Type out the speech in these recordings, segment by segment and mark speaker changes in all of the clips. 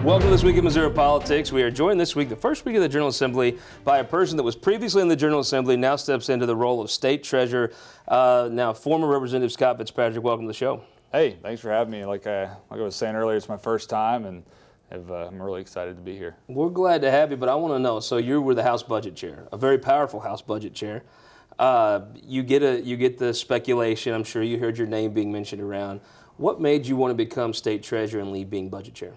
Speaker 1: Welcome to This Week in Missouri Politics. We are joined this week, the first week of the General Assembly, by a person that was previously in the General Assembly, now steps into the role of State Treasurer, now former Representative Scott Fitzpatrick. Welcome to the show.
Speaker 2: Hey, thanks for having me. Like I was saying earlier, it's my first time, and I'm really excited to be here.
Speaker 1: We're glad to have you, but I want to know, so you were the House Budget Chair, a very powerful House Budget Chair. You get the speculation, I'm sure you heard your name being mentioned around. What made you want to become State Treasurer and leave being Budget Chair?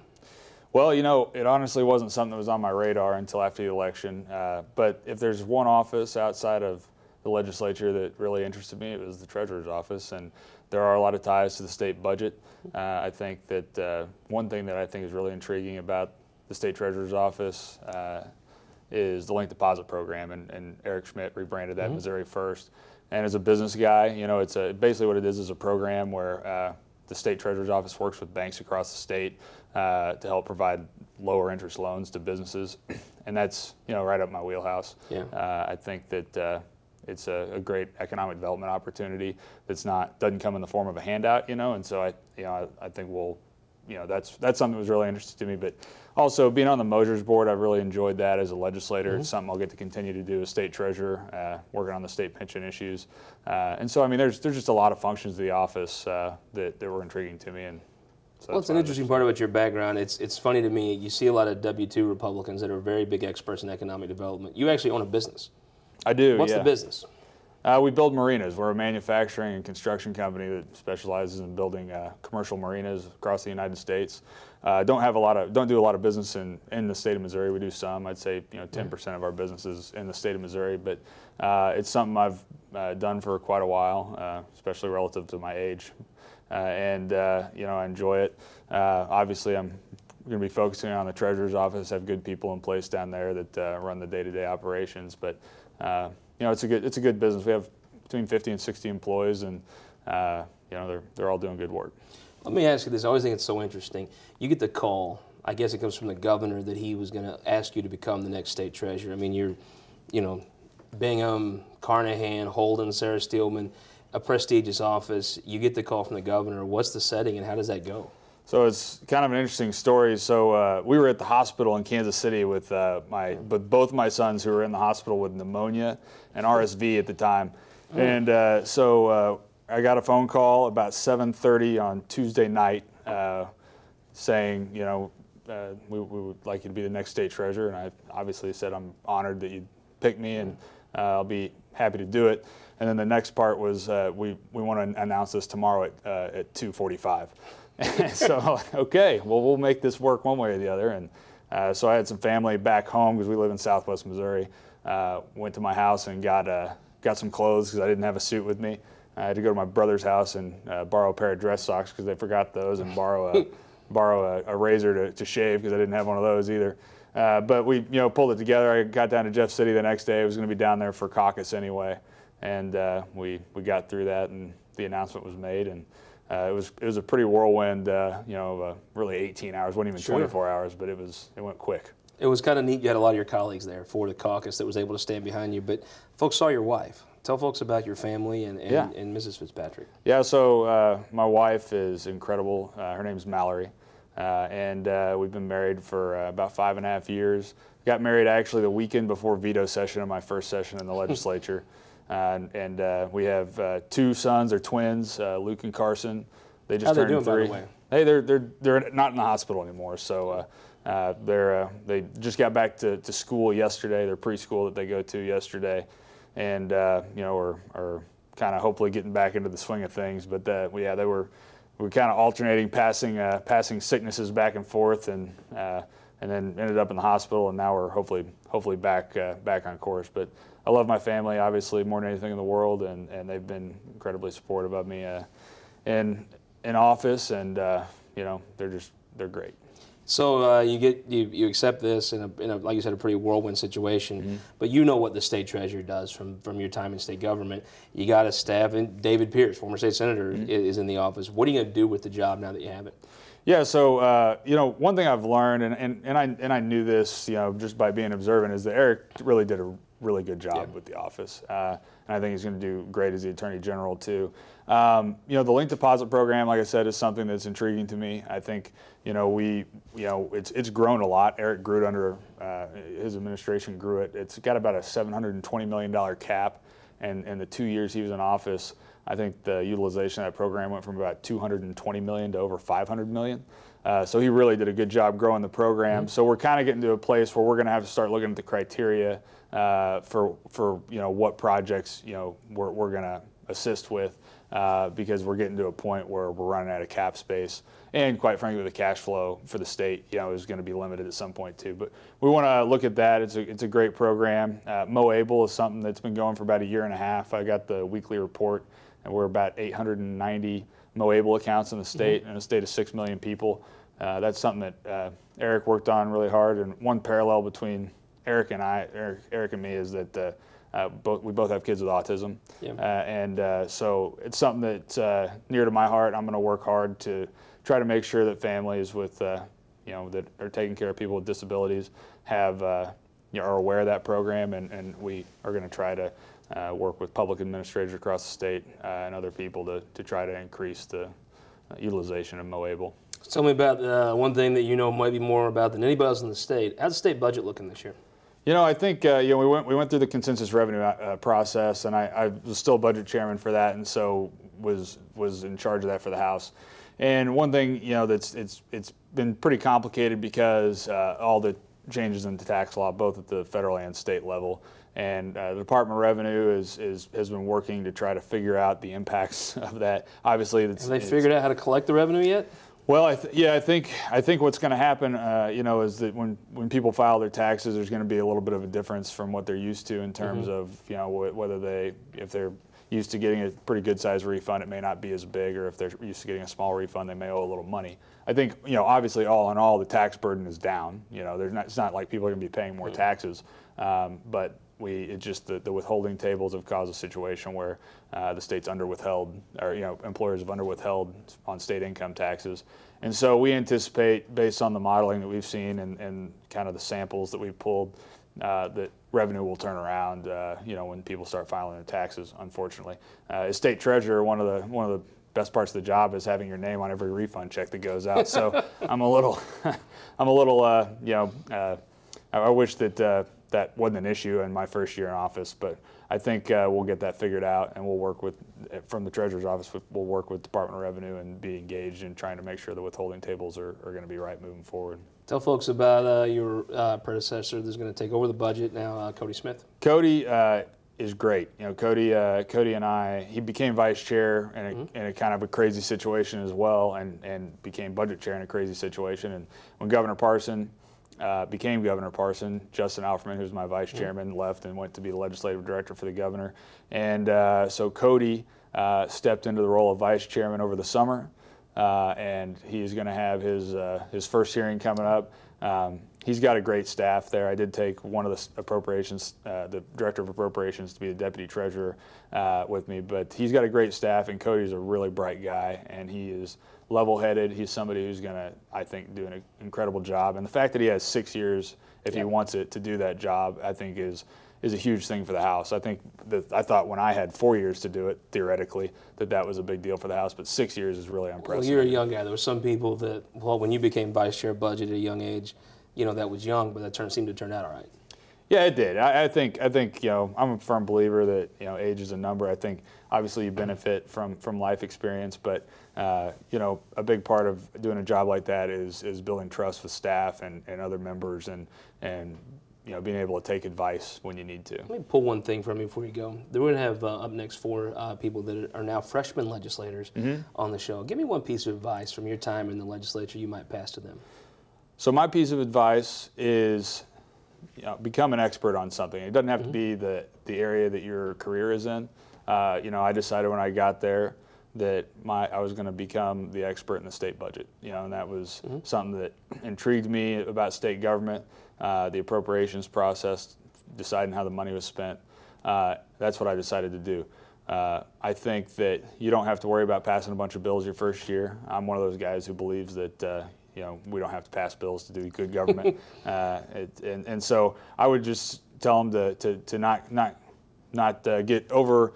Speaker 2: Well, you know, it honestly wasn't something that was on my radar until after the election. But if there's one office outside of the legislature that really interested me, it was the Treasurer's office. And there are a lot of ties to the state budget. I think that one thing that I think is really intriguing about the State Treasurer's office is the link deposit program. And Eric Schmidt rebranded that Missouri First. And as a business guy, you know, it's basically what it is a program where the State Treasurer's office works with banks across the state to help provide lower interest loans to businesses, and that's, you know, right up my wheelhouse. Yeah. I think that it's a great economic development opportunity doesn't come in the form of a handout, you know, and so I think that's something that was really interesting to me. But also being on the Mosers board, I've really enjoyed that as a legislator. It's something I'll get to continue to do as state treasurer, working on the state pension issues. And so, I mean, there's just a lot of functions of the office that were intriguing to me. And so
Speaker 1: well, it's an interesting part about your background. It's funny to me, you see a lot of W-2 Republicans that are very big experts in economic development. You actually own a business.
Speaker 2: I do,
Speaker 1: What's the business?
Speaker 2: We build marinas. We're a manufacturing and construction company that specializes in building commercial marinas across the United States. Don't do a lot of business in the state of Missouri. We do some. I'd say 10% of our business is in the state of Missouri, but it's something I've done for quite a while, especially relative to my age, and I enjoy it. Obviously, I'm going to be focusing on the Treasurer's office. Have good people in place down there that run the day-to-day operations, but. It's a good business. We have between 50 and 60 employees, and they're all doing good work.
Speaker 1: Let me ask you this. I always think it's so interesting. You get the call. I guess it comes from the governor that he was going to ask you to become the next state treasurer. I mean, you're, Bingham, Carnahan, Holden, Sarah Steelman, a prestigious office. You get the call from the governor. What's the setting, and how does that go?
Speaker 2: So it's kind of an interesting story. So we were at the hospital in Kansas City with both my sons who were in the hospital with pneumonia and RSV at the time. And so I got a phone call about 7:30 on Tuesday night saying, we would like you to be the next state treasurer. And I obviously said I'm honored that you picked me, and I'll be happy to do it. And then the next part was we want to announce this tomorrow at 2:45. So, okay, well, we'll make this work one way or the other. And so I had some family back home because we live in Southwest Missouri. Went to my house and got some clothes because I didn't have a suit with me. I had to go to my brother's house and borrow a pair of dress socks because they forgot those, and borrow a razor to shave because I didn't have one of those either. But we pulled it together. I got down to Jeff City the next day. I was going to be down there for caucus anyway, and we got through that, and the announcement was made. And it was a pretty whirlwind, really 18 hours, wasn't even 24 hours, but it went quick.
Speaker 1: It was kind of neat. You had a lot of your colleagues there for the caucus that was able to stand behind you, but folks saw your wife. Tell folks about your family and Mrs. Fitzpatrick. Yeah,
Speaker 2: so my wife is incredible. Her name's Mallory, and we've been married for about 5.5 years. Got married actually the weekend before veto session of my first session in the legislature. And we have 2 sons. They're twins, Luke and Carson. They just turned 3.
Speaker 1: How they doing, by the way?
Speaker 2: Hey, they're not in the hospital anymore. So they just got back to school yesterday. Their preschool that they go to yesterday, and are kind of hopefully getting back into the swing of things. But we were kind of alternating, passing sicknesses back and forth, and then ended up in the hospital, and now we're hopefully back on course. But I love my family, obviously, more than anything in the world, and they've been incredibly supportive of me in office, and they're great.
Speaker 1: So you accept this in a like you said, a pretty whirlwind situation, but you know what the state treasurer does from your time in state government. You got a staff, and David Pierce, former state senator, is in the office. What are you going to do with the job now that you have it?
Speaker 2: Yeah, so one thing I've learned, and I knew this, just by being observant, is that Eric really did really good job with the office. And I think he's going to do great as the Attorney General too. The link deposit program, like I said, is something that's intriguing to me. I think, it's grown a lot. Eric grew it under, his administration grew it. It's got about a $720 million cap. And in the 2 years he was in office, I think the utilization of that program went from about $220 million to over $500 million. So he really did a good job growing the program. So we're kind of getting to a place where we're going to have to start looking at the criteria for what projects we're going to assist with, because we're getting to a point where we're running out of cap space, and quite frankly, the cash flow for the state is going to be limited at some point too. But we want to look at that. It's a great program. MoAble is something that's been going for about a year and a half. I got the weekly report, and we're about 890 MoAble accounts in the state, in a state of 6 million people. That's something that Eric worked on really hard. And one parallel between Eric and me is that we both have kids with autism. So it's something that's near to my heart. I'm going to work hard to try to make sure that families with, that are taking care of people with disabilities are aware of that program, and we are going to try to work with public administrators across the state and other people to try to increase the utilization of MoAble.
Speaker 1: Tell me about one thing that you know maybe more about than anybody else in the state. How's the state budget looking this year?
Speaker 2: I think we went through the consensus revenue process, and I was still budget chairman for that, and so was in charge of that for the House. And one thing it's been pretty complicated because all the changes in the tax law, both at the federal and state level. And the Department of Revenue has been working to try to figure out the impacts of that. Obviously,
Speaker 1: have they figured out how to collect the revenue yet?
Speaker 2: Well, I think what's going to happen, is that when people file their taxes, there's going to be a little bit of a difference from what they're used to in terms of whether if they're used to getting a pretty good sized refund, it may not be as big, or if they're used to getting a small refund, they may owe a little money. I think obviously all in all, the tax burden is down. It's not like people are going to be paying more taxes, but it's just the withholding tables have caused a situation where the state's underwithheld, or employers have underwithheld on state income taxes. And so we anticipate, based on the modeling that we've seen and kind of the samples that we've pulled, that revenue will turn around when people start filing their taxes, unfortunately. As state treasurer, one of the best parts of the job is having your name on every refund check that goes out. So I wish that that wasn't an issue in my first year in office, but I think we'll get that figured out, and we'll work from the Treasurer's office, we'll work with Department of Revenue and be engaged in trying to make sure the withholding tables are going to be right moving forward.
Speaker 1: Tell folks about your predecessor that's going to take over the budget now, Cody Smith.
Speaker 2: Cody is great. Cody and I, he became vice chair in a kind of a crazy situation as well, and became budget chair in a crazy situation. And when Governor Parson became Governor Parson, Justin Alferman, who's my vice chairman, left and went to be the legislative director for the governor. And so Cody stepped into the role of vice chairman over the summer, and he's going to have his first hearing coming up. He's got a great staff there. I did take one of the appropriations, the director of appropriations, to be the deputy treasurer with me, but he's got a great staff, and Cody's a really bright guy, and he is level-headed. He's somebody who's going to, I think, do an incredible job. And the fact that he has 6 years, if he wants it, to do that job, I think is a huge thing for the House. I thought when I had 4 years to do it, theoretically, that was a big deal for the House, but 6 years is really unprecedented.
Speaker 1: Well, you're a young guy. There were some people that, when you became vice chair budget at a young age, that was young, but that seemed to turn out all right.
Speaker 2: Yeah, it did. I think I'm a firm believer that age is a number. I think obviously you benefit from life experience, but a big part of doing a job like that is building trust with staff and other members, and being able to take advice when you need to.
Speaker 1: Let me pull one thing from you before you go. We're going to have up next 4 people that are now freshman legislators on the show. Give me one piece of advice from your time in the legislature you might pass to them. So
Speaker 2: my piece of advice is, become an expert on something. It doesn't have to be the area that your career is in. I decided when I got there that I was going to become the expert in the state budget. And that was something that intrigued me about state government, the appropriations process, deciding how the money was spent. That's what I decided to do. I think that you don't have to worry about passing a bunch of bills your first year. I'm one of those guys who believes that we don't have to pass bills to do good government. And so I would just tell them to not get over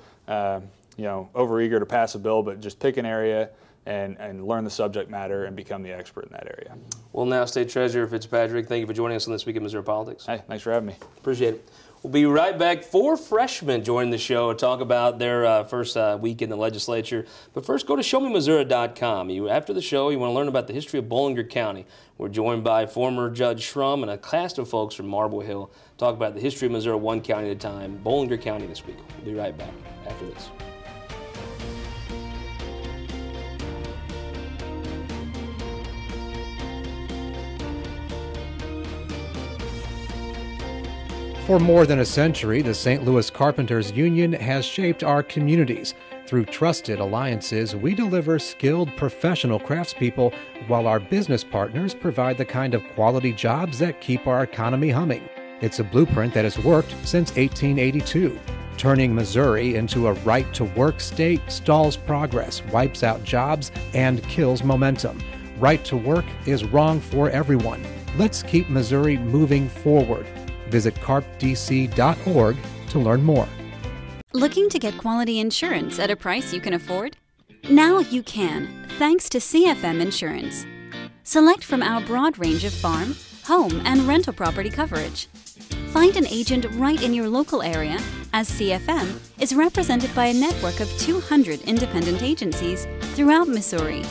Speaker 2: over eager to pass a bill, but just pick an area and learn the subject matter and become the expert in that area.
Speaker 1: Well, now, State Treasurer Fitzpatrick, thank you for joining us on This Week in Missouri Politics.
Speaker 2: Hey, thanks for having me.
Speaker 1: Appreciate it. We'll be right back. 4 freshmen join the show to talk about their first week in the legislature. But first, go to showmemissouri.com. After the show, you want to learn about the history of Bollinger County. We're joined by former Judge Shrum and a cast of folks from Marble Hill. Talk about the history of Missouri one county at a time. Bollinger County this week. We'll be right back after this.
Speaker 3: For more than a century, the St. Louis Carpenters Union has shaped our communities. Through trusted alliances, we deliver skilled professional craftspeople while our business partners provide the kind of quality jobs that keep our economy humming. It's a blueprint that has worked since 1882. Turning Missouri into a right-to-work state stalls progress, wipes out jobs, and kills momentum. Right to work is wrong for everyone. Let's keep Missouri moving forward. Visit carpdc.org to learn more.
Speaker 4: Looking to get quality insurance at a price you can afford? Now you can, thanks to CFM Insurance. Select from our broad range of farm, home, and rental property coverage. Find an agent right in your local area, as CFM is represented by a network of 200 independent agencies throughout Missouri.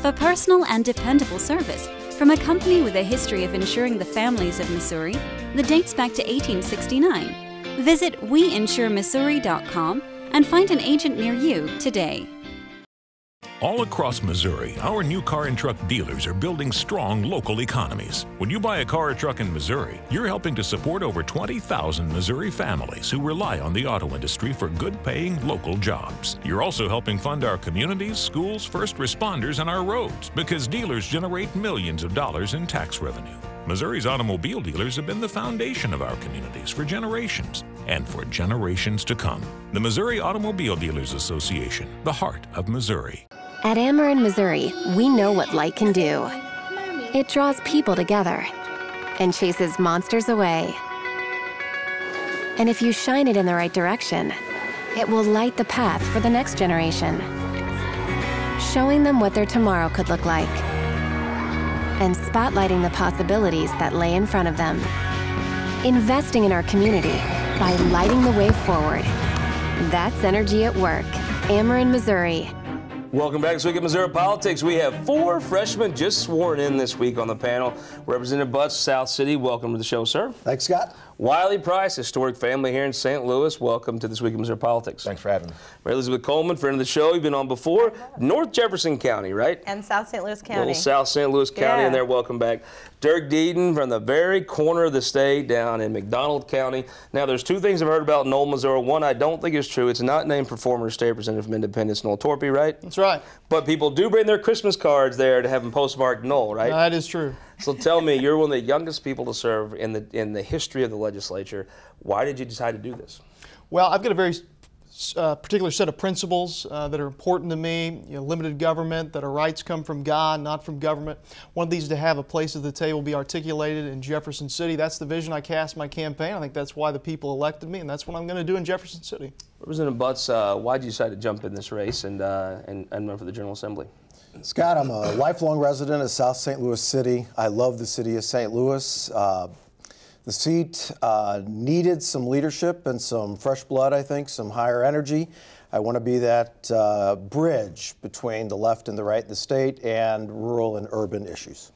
Speaker 4: For personal and dependable service, from a company with a history of insuring the families of Missouri that dates back to 1869, visit WeInsureMissouri.com and find an agent near you today.
Speaker 5: All across Missouri, our new car and truck dealers are building strong local economies. When you buy a car or truck in Missouri, you're helping to support over 20,000 Missouri families who rely on the auto industry for good-paying local jobs. You're also helping fund our communities, schools, first responders, and our roads, because dealers generate millions of dollars in tax revenue. Missouri's automobile dealers have been the foundation of our communities for generations and for generations to come. The Missouri Automobile Dealers Association, the heart of Missouri.
Speaker 6: At Ameren, Missouri, we know what light can do. It draws people together and chases monsters away. And if you shine it in the right direction, it will light the path for the next generation, showing them what their tomorrow could look like, and spotlighting the possibilities that lay in front of them. Investing in our community by lighting the way forward. That's energy at work. Ameren, Missouri.
Speaker 1: Welcome back this week at Missouri Politics. We have 4 freshmen just sworn in this week on the panel. Representative Butz, South City, welcome to the show, sir.
Speaker 7: Thanks, Scott.
Speaker 1: Wiley Price, historic family here in St. Louis, welcome to This Week in Missouri Politics.
Speaker 7: Thanks for having me.
Speaker 1: Elizabeth Coleman, friend of the show, you've been on before. North Jefferson County, right?
Speaker 8: And South St. Louis County.
Speaker 1: Little South St. Louis County in there, welcome back. Dirk Deaton from the very corner of the state down in McDonald County. Now, there's 2 things I've heard about Knoll, Missouri. One, I don't think is true. It's not named for former state representative from Independence, Noel Torpy, right?
Speaker 9: That's right.
Speaker 1: But people do bring their Christmas cards there to have them postmarked Knoll, right?
Speaker 9: That is true.
Speaker 1: So tell me, you're one of the youngest people to serve in the history of the legislature. Why did you decide to do this?
Speaker 9: Well, I've got a very particular set of principles that are important to me. Limited government, that our rights come from God, not from government. One of these is to have a place at the table be articulated in Jefferson City. That's the vision I cast in my campaign. I think that's why the people elected me, and that's what I'm going to do in Jefferson City.
Speaker 1: Representative Butz, why did you decide to jump in this race and run for the General Assembly?
Speaker 7: Scott, I'm a lifelong resident of South St. Louis City. I love the city of St. Louis. The seat needed some leadership and some fresh blood, I think, some higher energy. I want to be that bridge between the left and the right in the state and rural and urban issues.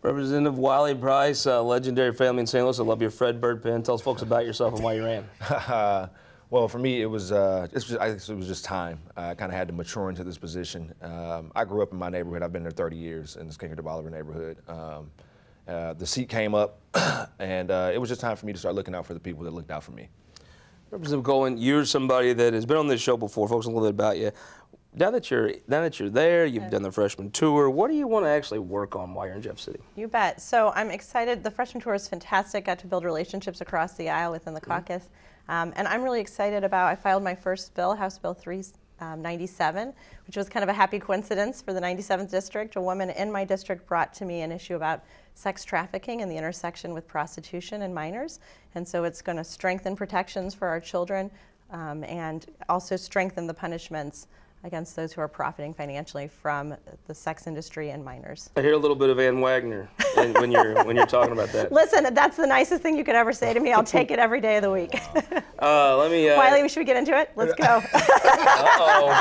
Speaker 1: Representative Wiley Price, legendary family in St. Louis. I love your Fred Bird pen. Tell us folks about yourself and why you ran.
Speaker 10: Well, for me, it was just time. I kind of had to mature into this position. I grew up in my neighborhood. I've been there 30 years in the Skinker-DeBoliver neighborhood. The seat came up, and it was just time for me to start looking out for the people that looked out for me.
Speaker 1: Representative Coleman, you're somebody that has been on this show before. Folks, a little bit about you. Now that you're there, you've done the freshman tour. What do you want to actually work on while you're in Jeff City?
Speaker 8: You bet. So I'm excited. The freshman tour is fantastic. Got to build relationships across the aisle within the caucus. And I'm really excited about, I filed my first bill, House Bill 3 97, which was kind of a happy coincidence for the 97th district. A woman in my district brought to me an issue about sex trafficking and the intersection with prostitution and minors. And so it's going to strengthen protections for our children and also strengthen the punishments against those who are profiting financially from the sex industry and minors.
Speaker 1: I hear a little bit of Ann Wagner when you're talking about that.
Speaker 8: Listen, that's the nicest thing you could ever say to me. I'll take it every day of the week.
Speaker 1: Let me.
Speaker 8: Wiley, should we get into it? Let's go.
Speaker 1: Uh-oh.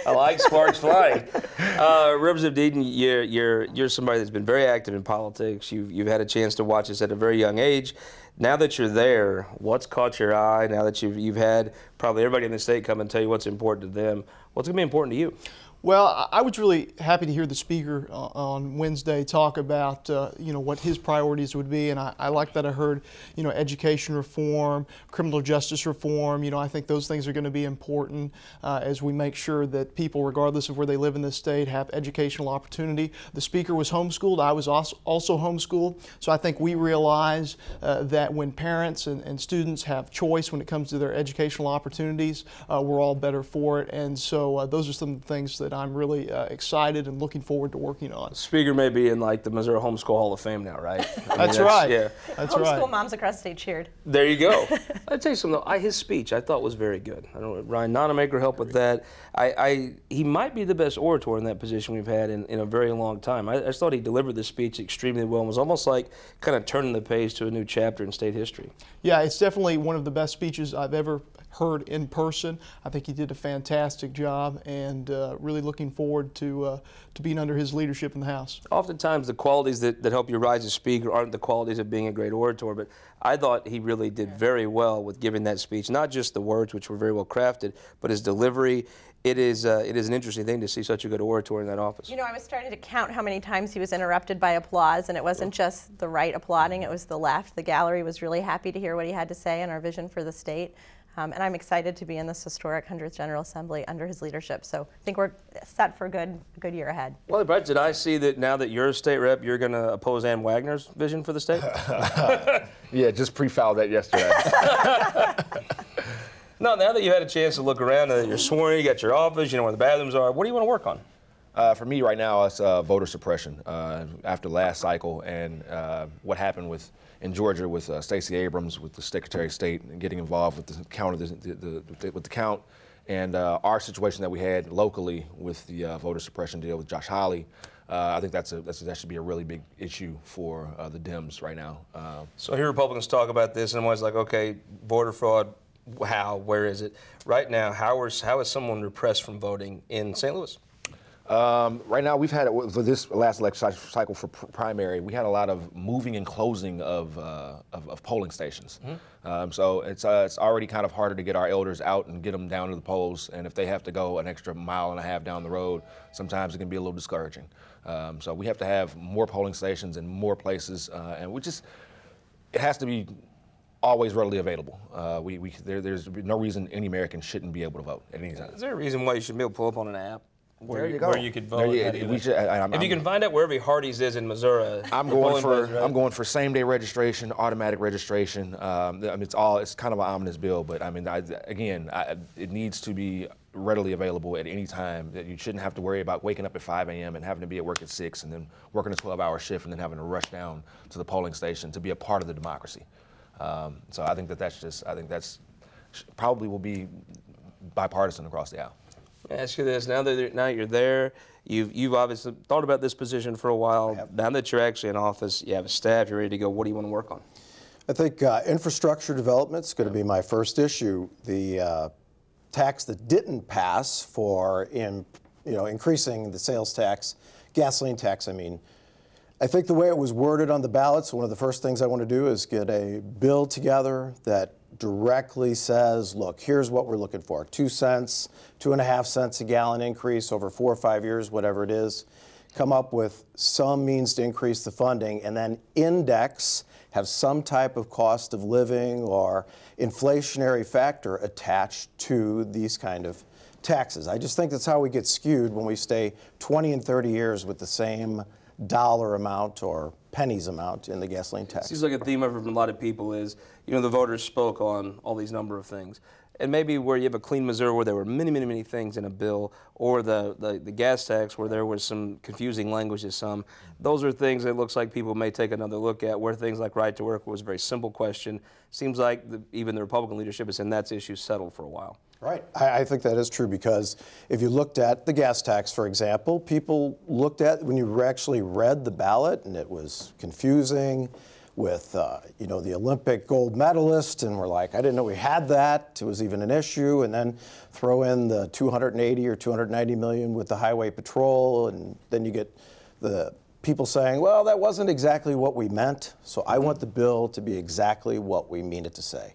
Speaker 1: I like sparks flying. Elizabeth Deaton, you're somebody that's been very active in politics. You've had a chance to watch this at a very young age. Now that you're there, what's caught your eye? Now that you've had probably everybody in the state come and tell you what's important to them, what's going to be important to you?
Speaker 9: Well, I was really happy to hear the speaker on Wednesday talk about what his priorities would be, and I like that I heard education reform, criminal justice reform. I think those things are going to be important as we make sure that people, regardless of where they live in this state, have educational opportunity. The speaker was homeschooled. I was also homeschooled, so I think we realize that when parents and students have choice when it comes to their educational opportunities, we're all better for it. And so those are some of the things that I'm really excited and looking forward to working on.
Speaker 1: Speaker may be in like the Missouri Homeschool Hall of Fame now, right?
Speaker 9: That's right.
Speaker 1: Yeah.
Speaker 9: That's
Speaker 8: Homeschool
Speaker 9: right.
Speaker 8: moms across the state cheered.
Speaker 1: There you go. I'd tell you something though. His speech I thought was very good. I know Ryan Nonamaker helped with that. He might be the best orator in that position we've had in a very long time. I just thought he delivered the speech extremely well and was almost like kind of turning the page to a new chapter in state history.
Speaker 9: Yeah, it's definitely one of the best speeches I've ever heard in person. I think he did a fantastic job, and really looking forward to being under his leadership in the House.
Speaker 1: Oftentimes the qualities that help you rise as speaker aren't the qualities of being a great orator, but I thought he really did very well with giving that speech, not just the words, which were very well crafted, but his delivery. It is an interesting thing to see such a good orator in that office.
Speaker 8: I was starting to count how many times he was interrupted by applause, and it wasn't just the right applauding, it was the left. The gallery was really happy to hear what he had to say and our vision for the state. And I'm excited to be in this historic 100th General Assembly under his leadership. So I think we're set for a good year ahead.
Speaker 1: Wiley Price, did I see that now that you're a state rep, you're going to oppose Ann Wagner's vision for the state?
Speaker 10: Yeah, just pre-filed that yesterday.
Speaker 1: No, now that you had a chance to look around, and you're sworn, you got your office, you know where the bathrooms are, what do you want to work on?
Speaker 10: For me right now, it's voter suppression. After last cycle and what happened in Georgia with Stacey Abrams, with the Secretary of State, and getting involved with the count with the count, and our situation that we had locally with the voter suppression deal with Josh Hawley. I think that should be a really big issue for the Dems right now.
Speaker 1: So I hear Republicans talk about this, and I'm always like, okay, voter fraud. How? Where is it? Right now, how is someone repressed from voting in St. Louis?
Speaker 10: Right now, we've had, for this last election cycle for primary, we had a lot of moving and closing of polling stations. Mm-hmm. So it's already kind of harder to get our elders out and get them down to the polls. And if they have to go an extra mile and a half down the road, sometimes it can be a little discouraging. So we have to have more polling stations in more places, and it has to be always readily available. There's no reason any American shouldn't be able to vote at any time.
Speaker 1: Is there a reason why you should be able to pull up on an app where you could vote?
Speaker 10: If
Speaker 1: you can find out where every Hardee's is in Missouri,
Speaker 10: I'm going for same-day registration, automatic registration. It's kind of an ominous bill, but I mean, it needs to be readily available at any time. That you shouldn't have to worry about waking up at 5 a.m. and having to be at work at 6 and then working a 12-hour shift and then having to rush down to the polling station to be a part of the democracy. So I think that's probably will be bipartisan across the aisle.
Speaker 1: Let me ask you this: now you're there, you've obviously thought about this position for a while. Yep. Now that you're actually in office, you have a staff, you're ready to go. What do you want to work on?
Speaker 7: I think infrastructure development is going to be my first issue. The tax that didn't pass for increasing the sales tax, gasoline tax, I think the way it was worded on the ballots, one of the first things I want to do is get a bill together that directly says, look, here's what we're looking for. 2 cents, 2.5 cents a gallon increase over 4 or 5 years, whatever it is. Come up with some means to increase the funding and then have some type of cost of living or inflationary factor attached to these kind of taxes. I just think that's how we get skewed when we stay 20 and 30 years with the same dollar amount or pennies amount in the gasoline tax.
Speaker 1: Seems like a theme from a lot of people is, the voters spoke on all these number of things. And maybe where you have a clean Missouri where there were many things in a bill, or the gas tax where there was some confusing language to some, those are things that it looks like people may take another look at, where things like right to work was a very simple question. Seems like even the Republican leadership is saying that's issue settled for a while.
Speaker 7: Right. I think that is true, because if you looked at the gas tax, for example, people looked at, when you actually read the ballot, and it was confusing with, you know, the Olympic gold medalist, and we're like, I didn't know we had that. It was even an issue. And then throw in the 280 or 290 million with the highway patrol, and then you get the people saying, well, that wasn't exactly what we meant. So I want the bill to be exactly what we mean it to say.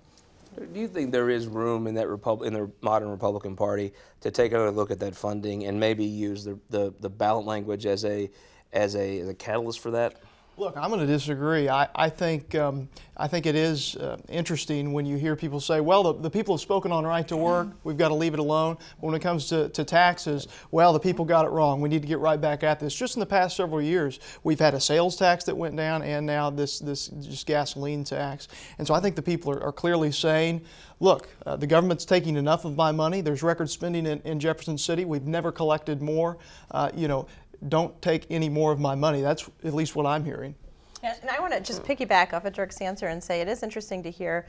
Speaker 1: Do you think there is room in that in the modern Republican Party to take another look at that funding and maybe use the ballot language as a catalyst for that?
Speaker 9: Look, I'm going to disagree. I think it is interesting when you hear people say, well, the people have spoken on right to work, we've got to leave it alone. But when it comes to taxes, well, the people got it wrong. We need to get right back at this. Just in the past several years, we've had a sales tax that went down, and now this just gasoline tax. And so I think the people are clearly saying, look, the government's taking enough of my money. There's record spending in Jefferson City. We've never collected more. You know, don't take any more of my money. That's at least what I'm hearing.
Speaker 8: Yeah, and I want to just piggyback off of Dirk's answer and say it is interesting to hear,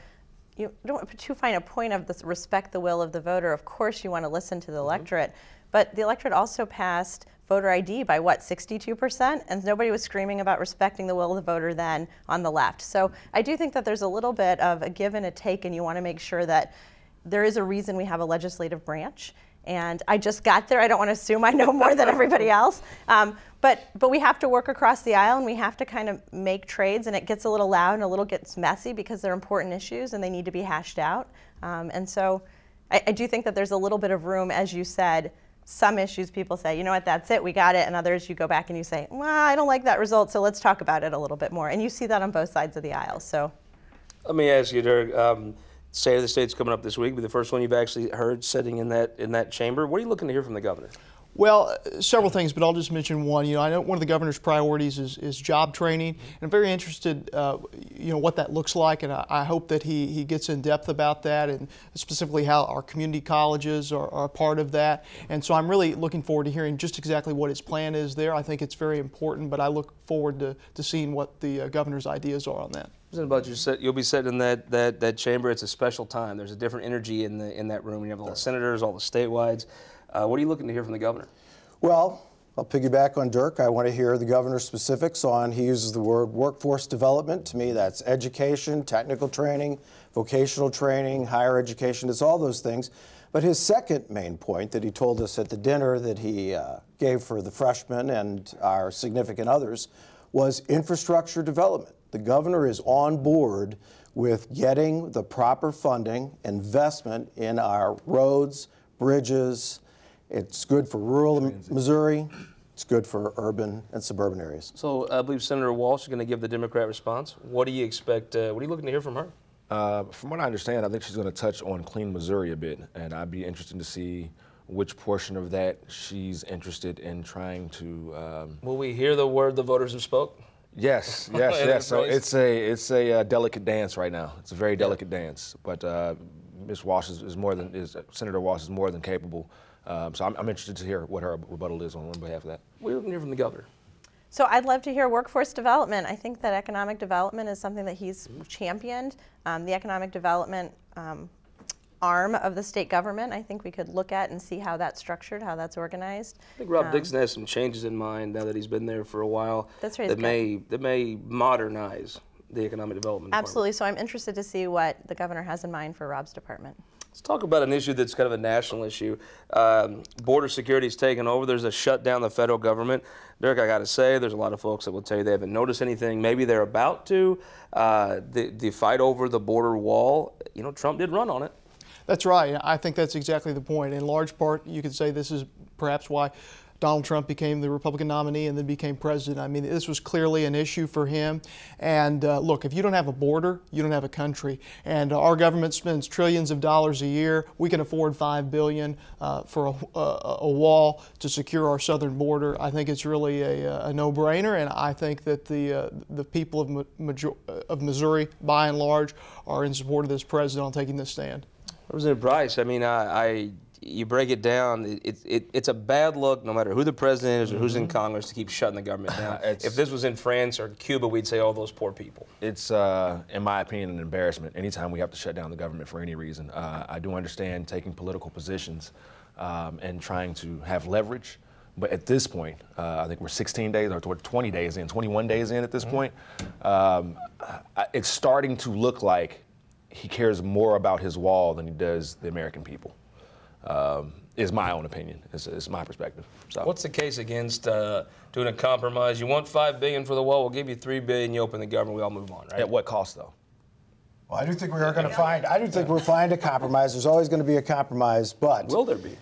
Speaker 8: you don't put too fine a point of this respect the will of the voter. Of course you want to listen to the electorate, but the electorate also passed voter ID by what, 62%? And nobody was screaming about respecting the will of the voter then on the left. So I do think that there's a little bit of a give and a take, and you want to make sure that there is a reason we have a legislative branch. And I just got there. I don't want to assume I know more than everybody else. But we have to work across the aisle, and we have to kind of make trades, and it gets a little loud and a little gets messy because they're important issues and they need to be hashed out. And so I do think that there's a little bit of room, as you said. Some issues people say, you know what, that's it, we got it. And others you go back and you say, well, I don't like that result, so let's talk about it a little bit more. And you see that on both sides of the aisle. So
Speaker 1: let me ask you, Dirk. State of the State's coming up this week, but the first one you've actually heard sitting in that chamber. What are you looking to hear from the governor?
Speaker 9: Well, several things, but I'll just mention one. You know, I know one of the governor's priorities is job training, and I'm very interested, you know, what that looks like, and I hope that he gets in depth about that, and specifically how our community colleges are a part of that. And so I'm really looking forward to hearing just exactly what his plan is there. I think it's very important, but I look forward to seeing what the governor's ideas are on that.
Speaker 1: About you'll be sitting in that chamber. It's a special time. There's a different energy in that room. You have all the senators, all the statewides. What are you looking to hear from the governor?
Speaker 7: Well, I'll piggyback on Dirk. I want to hear the governor's specifics on, he uses the word workforce development. To me, that's education, technical training, vocational training, higher education. It's all those things. But his second main point that he told us at the dinner that he gave for the freshmen and our significant others was infrastructure development. The governor is on board with getting the proper funding, investment in our roads, bridges. It's good for rural Missouri. It's good for urban and suburban areas.
Speaker 1: So I believe Senator Walsh is going to give the Democrat response. What do you expect? What are you looking to hear from her?
Speaker 10: From what I understand, I think she's going to touch on Clean Missouri a bit, and I'd be interested to see which portion of that she's interested in trying to.
Speaker 1: Will we hear the word the voters have spoke?
Speaker 10: Yes, yes. So it's a delicate dance right now. It's a very delicate dance, but Ms. Walsh Senator Walsh is more than capable. So I'm interested to hear what her rebuttal is on behalf of that.
Speaker 1: We're looking to hear from the governor.
Speaker 8: So I'd love to hear workforce development. I think that economic development is something that he's championed. The economic development arm of the state government, I think we could look at and see how that's structured, how that's organized.
Speaker 1: I think Rob Dixon has some changes in mind now that he's been there for a while.
Speaker 8: That's right.
Speaker 1: That may modernize the economic development
Speaker 8: Absolutely. Department. So I'm interested to see what the governor has in mind for Rob's department.
Speaker 1: Let's talk about an issue that's kind of a national issue. Border security is taking over. There's a shutdown of the federal government. Dirk, I got to say, there's a lot of folks that will tell you they haven't noticed anything. Maybe they're about to. The fight over the border wall, you know, Trump did run on it.
Speaker 9: That's right. I think that's exactly the point. In large part, you could say this is perhaps why Donald Trump became the Republican nominee and then became president. I mean, this was clearly an issue for him. And look, if you don't have a border, you don't have a country. And our government spends trillions of dollars a year. We can afford $5 billion for a wall to secure our southern border. I think it's really a no-brainer, and I think that the people of Missouri, by and large, are in support of this president on taking this stand.
Speaker 1: Representative Price, I mean, you break it down, it's a bad look no matter who the president is or who's in Congress to keep shutting the government down. If this was in France or Cuba, we'd say, oh, those poor people.
Speaker 10: It's, in my opinion, an embarrassment anytime we have to shut down the government for any reason. I do understand taking political positions and trying to have leverage, but at this point, I think we're 16 days or 20 days in, 21 days in at this point, it's starting to look like he cares more about his wall than he does the American people. Is my own opinion, is my perspective. So.
Speaker 1: What's the case against doing a compromise? You want $5 billion for the wall, we'll give you $3 billion, you open the government, we all move on, right?
Speaker 10: At what cost, though?
Speaker 7: Well, I do think we are going to find, I do think we'll find a compromise. There's always going to be a compromise, but.
Speaker 1: Will there be?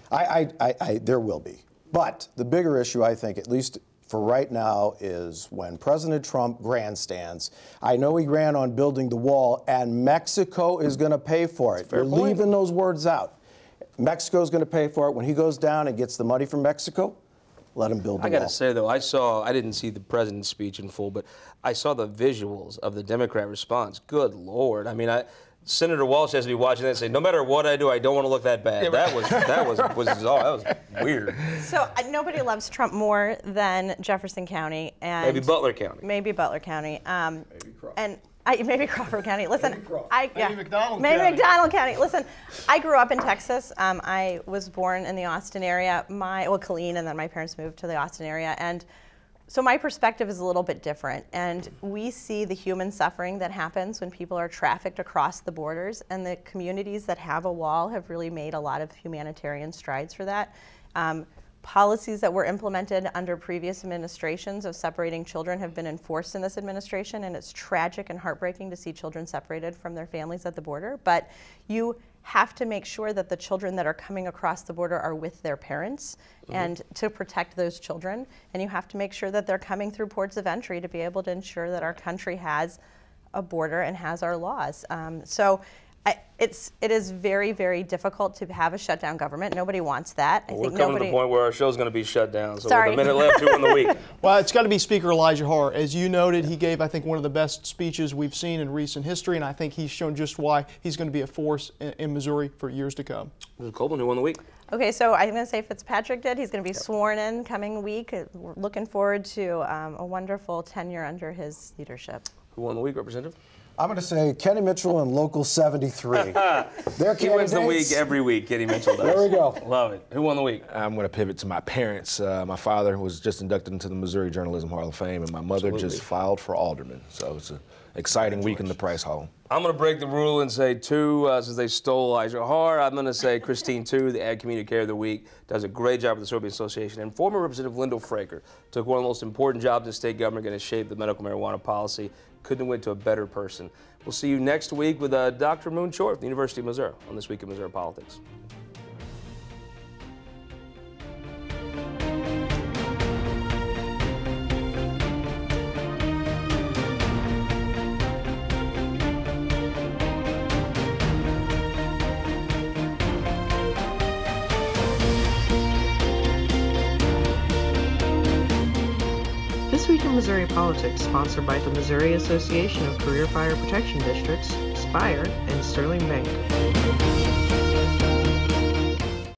Speaker 7: There will be. But the bigger issue, I think, at least for right now, is when President Trump grandstands. I know he ran on building the wall, and Mexico is going to pay for it. You're leaving those words out. Mexico's going to pay for it. When he goes down and gets the money from Mexico, let him build the wall.
Speaker 1: I got to say, though, I didn't see the president's speech in full, but I saw the visuals of the Democrat response. Good Lord. I mean, Senator Walsh has to be watching that and say, no matter what I do, I don't want to look that bad. Yeah, that was weird.
Speaker 8: So nobody loves Trump more than Jefferson County. And
Speaker 1: maybe Butler County.
Speaker 8: Maybe Butler County.
Speaker 1: Maybe Crawford.
Speaker 8: Maybe Crawford County. Listen,
Speaker 9: maybe McDonald County.
Speaker 8: Maybe McDonald County. Listen, I grew up in Texas. I was born in the Austin area. Killeen, and then my parents moved to the Austin area. And so my perspective is a little bit different. And we see the human suffering that happens when people are trafficked across the borders. And the communities that have a wall have really made a lot of humanitarian strides for that. Policies that were implemented under previous administrations of separating children have been enforced in this administration, and it's tragic and heartbreaking to see children separated from their families at the border. But you have to make sure that the children that are coming across the border are with their parents and to protect those children. And you have to make sure that they're coming through ports of entry to be able to ensure that our country has a border and has our laws. It is very, very difficult to have a shutdown government. Nobody wants that.
Speaker 1: We're coming to the point where our show's going to be shut down. So
Speaker 8: Sorry.
Speaker 1: with a minute left, who in the week?
Speaker 9: Well, it's got to be Speaker Elijah Hart. As you noted, he gave, I think, one of the best speeches we've seen in recent history, and I think he's shown just why he's going to be a force in Missouri for years to come.
Speaker 1: Elizabeth Coleman, who won the week?
Speaker 8: Okay, so I'm going to say Fitzpatrick did. He's going to be sworn in coming week. We're looking forward to a wonderful tenure under his leadership.
Speaker 1: Who won the week, Representative?
Speaker 7: I'm going to say Kenny Mitchell and Local 73.
Speaker 1: He wins the week every week, Kenny Mitchell does.
Speaker 7: There we go.
Speaker 1: Love it. Who won the week?
Speaker 10: I'm going to pivot to my parents. My father was just inducted into the Missouri Journalism Hall of Fame, and my mother just filed for alderman. So it's an exciting week in the Price Hall.
Speaker 1: I'm going to break the rule and say two, since they stole Elijah Hart. I'm going to say Christine, too, the Ad Community Care of the Week, does a great job with the Soviet Association. And former Representative Lyndall Fraker took one of the most important jobs in state government, going to shape the medical marijuana policy. Couldn't have went to a better person. We'll see you next week with Dr. Moon Short from the University of Missouri on This Week in Missouri Politics.
Speaker 11: This Week in Missouri Politics, sponsored by the Missouri Association of Career Fire Protection Districts, Spire, and Sterling Bank.